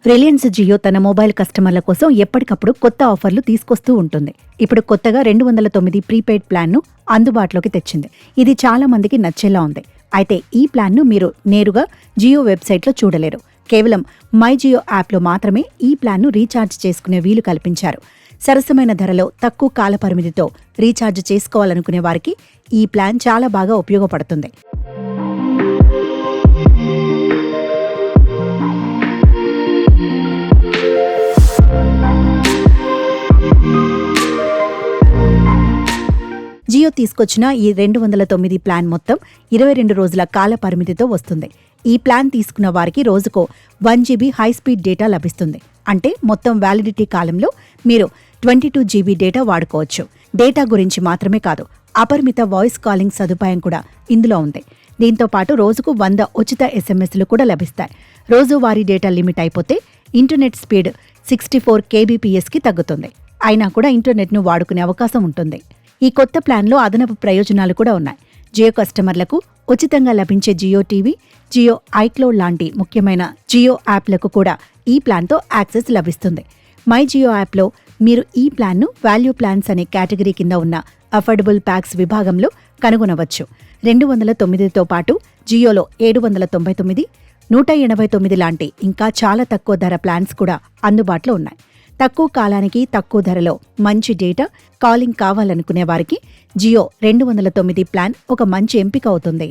Reliance Jio తన mobile కస్టమర్ల కోసం ఎప్పటికప్పుడు కొత్త ఆఫర్లు తీసుకొస్తూ ఉంటుంది. ఇప్పుడు కొత్తగా 209 ప్రీపెయిడ్ ప్లాన్ను అందుబాటులోకి తెచ్చింది. ఇది చాలా మందికి నచ్చేలా ఉంది. అయితే ఈ ప్లాన్ను మీరు నేరుగా జియో వెబ్సైట్లో చూడలేరు. కేవలం మై జియో యాప్లో మాత్రమే ఈ ప్లాన్ను రీఛార్జ్ చేసుకునే వీలు కల్పించారు. సరసమైన ధరలో తక్కువ కాల పరిమితితో రీఛార్జ్ చేసుకోవాలనుకునే వారికి ఈ ప్లాన్ చాలా బాగా ఉపయోగపడుతుంది. జియో తీసుకొచ్చిన ఈ 209 ప్లాన్ మొత్తం 22 రోజుల కాల పరిమితితో వస్తుంది. ఈ ప్లాన్ తీసుకున్న వారికి రోజుకో 1 GB హై స్పీడ్ డేటా లభిస్తుంది. అంటే మొత్తం వ్యాలిడిటీ కాలంలో మీరు 22 GB డేటా వాడుకోవచ్చు. డేటా గురించి మాత్రమే కాదు, అపరిమిత వాయిస్ కాలింగ్ సదుపాయం కూడా ఇందులో ఉంది. దీంతో పాటు రోజుకు 100 ఉచిత SMSలు కూడా లభిస్తాయి. రోజువారీ డేటా లిమిట్ అయిపోతే ఇంటర్నెట్ స్పీడ్ 64 kbps తగ్గుతుంది. అయినా కూడా ఇంటర్నెట్ను వాడుకునే అవకాశం ఉంటుంది. ఈ కొత్త ప్లాన్లో అదనపు ప్రయోజనాలు కూడా ఉన్నాయి. జియో కస్టమర్లకు ఉచితంగా లభించే జియో టీవీ, జియో ఐక్లౌడ్ లాంటి ముఖ్యమైన జియో యాప్లకు కూడా ఈ ప్లాన్తో యాక్సెస్ లభిస్తుంది. మై జియో యాప్లో మీరు ఈ ప్లాన్ను వాల్యూ ప్లాన్స్ అనే కేటగిరీ కింద ఉన్న అఫోర్డబుల్ ప్యాక్స్ విభాగంలో కనుగొనవచ్చు. 209తో పాటు జియోలో 799, 189 లాంటి ఇంకా చాలా తక్కువ ధర ప్లాన్స్ కూడా అందుబాటులో ఉన్నాయి. తక్కువ కాలానికి తక్కువ ధరలో మంచి డేటా, కాలింగ్ కావాలనుకునే వారికి జియో 209 ప్లాన్ ఒక మంచి ఎంపిక అవుతుంది.